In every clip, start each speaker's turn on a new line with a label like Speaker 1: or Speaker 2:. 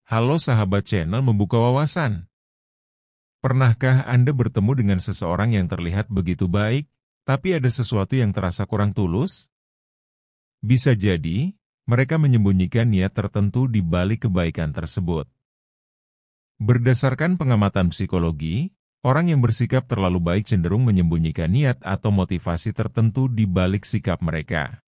Speaker 1: Halo sahabat channel Membuka Wawasan. Pernahkah Anda bertemu dengan seseorang yang terlihat begitu baik, tapi ada sesuatu yang terasa kurang tulus? Bisa jadi, mereka menyembunyikan niat tertentu di balik kebaikan tersebut. Berdasarkan pengamatan psikologi, orang yang bersikap terlalu baik cenderung menyembunyikan niat atau motivasi tertentu di balik sikap mereka.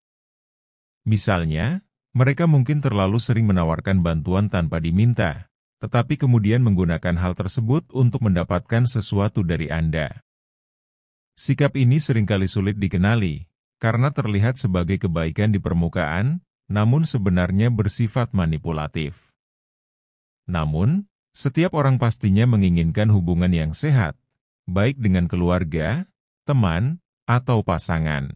Speaker 1: Misalnya, mereka mungkin terlalu sering menawarkan bantuan tanpa diminta, tetapi kemudian menggunakan hal tersebut untuk mendapatkan sesuatu dari Anda. Sikap ini seringkali sulit dikenali, karena terlihat sebagai kebaikan di permukaan, namun sebenarnya bersifat manipulatif. Namun, setiap orang pastinya menginginkan hubungan yang sehat, baik dengan keluarga, teman, atau pasangan.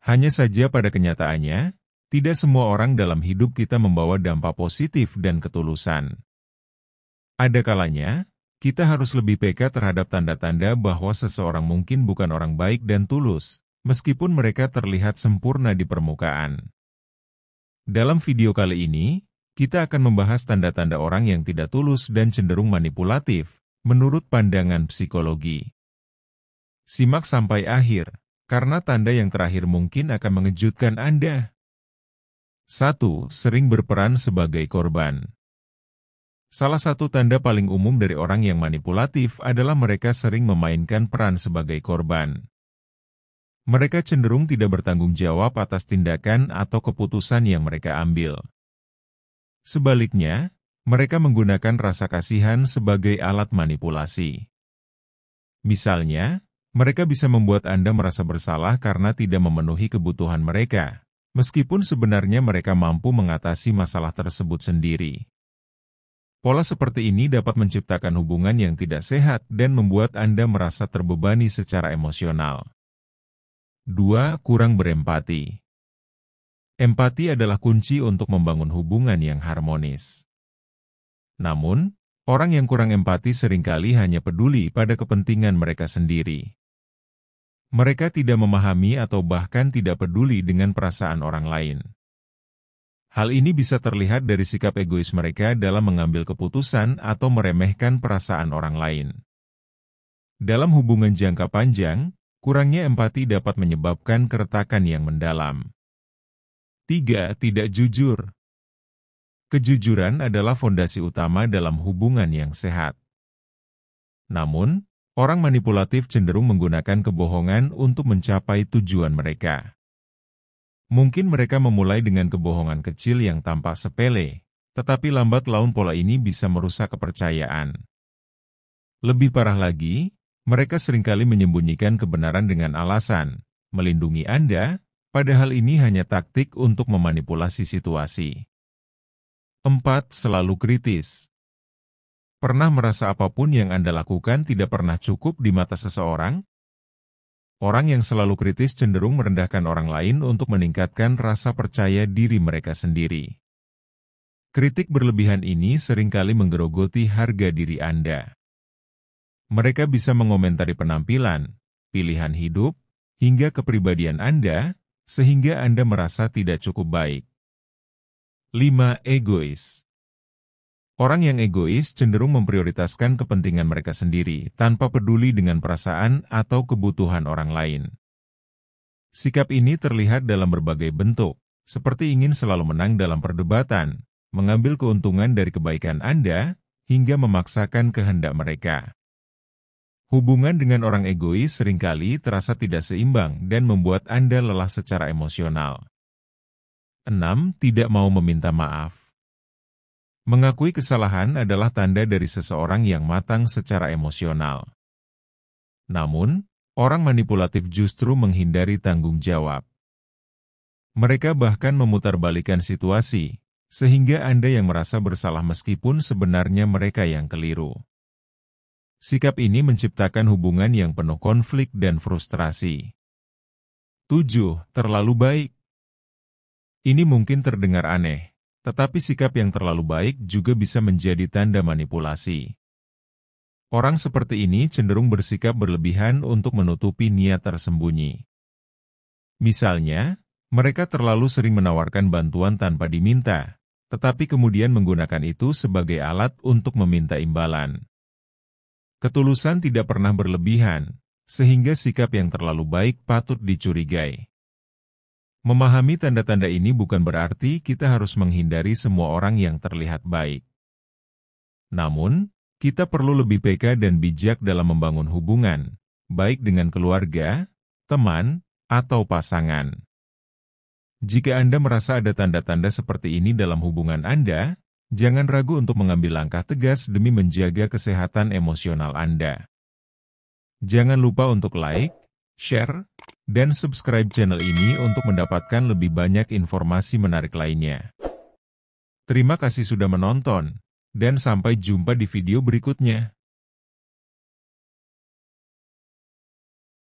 Speaker 1: Hanya saja pada kenyataannya, tidak semua orang dalam hidup kita membawa dampak positif dan ketulusan. Ada kalanya, kita harus lebih peka terhadap tanda-tanda bahwa seseorang mungkin bukan orang baik dan tulus, meskipun mereka terlihat sempurna di permukaan. Dalam video kali ini, kita akan membahas tanda-tanda orang yang tidak tulus dan cenderung manipulatif, menurut pandangan psikologi. Simak sampai akhir, karena tanda yang terakhir mungkin akan mengejutkan Anda. 1. Sering berperan sebagai korban. Salah satu tanda paling umum dari orang yang manipulatif adalah mereka sering memainkan peran sebagai korban. Mereka cenderung tidak bertanggung jawab atas tindakan atau keputusan yang mereka ambil. Sebaliknya, mereka menggunakan rasa kasihan sebagai alat manipulasi. Misalnya, mereka bisa membuat Anda merasa bersalah karena tidak memenuhi kebutuhan mereka, meskipun sebenarnya mereka mampu mengatasi masalah tersebut sendiri. Pola seperti ini dapat menciptakan hubungan yang tidak sehat dan membuat Anda merasa terbebani secara emosional. 2. Kurang berempati. Empati adalah kunci untuk membangun hubungan yang harmonis. Namun, orang yang kurang empati seringkali hanya peduli pada kepentingan mereka sendiri. Mereka tidak memahami atau bahkan tidak peduli dengan perasaan orang lain. Hal ini bisa terlihat dari sikap egois mereka dalam mengambil keputusan atau meremehkan perasaan orang lain. Dalam hubungan jangka panjang, kurangnya empati dapat menyebabkan keretakan yang mendalam. 3. Tidak jujur. Kejujuran adalah fondasi utama dalam hubungan yang sehat. Namun, orang manipulatif cenderung menggunakan kebohongan untuk mencapai tujuan mereka. Mungkin mereka memulai dengan kebohongan kecil yang tampak sepele, tetapi lambat laun pola ini bisa merusak kepercayaan. Lebih parah lagi, mereka seringkali menyembunyikan kebenaran dengan alasan melindungi Anda, padahal ini hanya taktik untuk memanipulasi situasi. 4. Selalu kritis. Pernah merasa apapun yang Anda lakukan tidak pernah cukup di mata seseorang? Orang yang selalu kritis cenderung merendahkan orang lain untuk meningkatkan rasa percaya diri mereka sendiri. Kritik berlebihan ini seringkali menggerogoti harga diri Anda. Mereka bisa mengomentari penampilan, pilihan hidup, hingga kepribadian Anda, sehingga Anda merasa tidak cukup baik. 5. Egois. Orang yang egois cenderung memprioritaskan kepentingan mereka sendiri tanpa peduli dengan perasaan atau kebutuhan orang lain. Sikap ini terlihat dalam berbagai bentuk, seperti ingin selalu menang dalam perdebatan, mengambil keuntungan dari kebaikan Anda, hingga memaksakan kehendak mereka. Hubungan dengan orang egois seringkali terasa tidak seimbang dan membuat Anda lelah secara emosional. 6. Tidak mau meminta maaf. Mengakui kesalahan adalah tanda dari seseorang yang matang secara emosional. Namun, orang manipulatif justru menghindari tanggung jawab. Mereka bahkan memutarbalikkan situasi, sehingga Anda yang merasa bersalah meskipun sebenarnya mereka yang keliru. Sikap ini menciptakan hubungan yang penuh konflik dan frustrasi. 7. Terlalu baik. Ini mungkin terdengar aneh, tetapi sikap yang terlalu baik juga bisa menjadi tanda manipulasi. Orang seperti ini cenderung bersikap berlebihan untuk menutupi niat tersembunyi. Misalnya, mereka terlalu sering menawarkan bantuan tanpa diminta, tetapi kemudian menggunakan itu sebagai alat untuk meminta imbalan. Ketulusan tidak pernah berlebihan, sehingga sikap yang terlalu baik patut dicurigai. Memahami tanda-tanda ini bukan berarti kita harus menghindari semua orang yang terlihat baik. Namun, kita perlu lebih peka dan bijak dalam membangun hubungan, baik dengan keluarga, teman, atau pasangan. Jika Anda merasa ada tanda-tanda seperti ini dalam hubungan Anda, jangan ragu untuk mengambil langkah tegas demi menjaga kesehatan emosional Anda. Jangan lupa untuk like, share, dan subscribe channel ini untuk mendapatkan lebih banyak informasi menarik lainnya. Terima kasih sudah menonton, dan sampai jumpa di video berikutnya.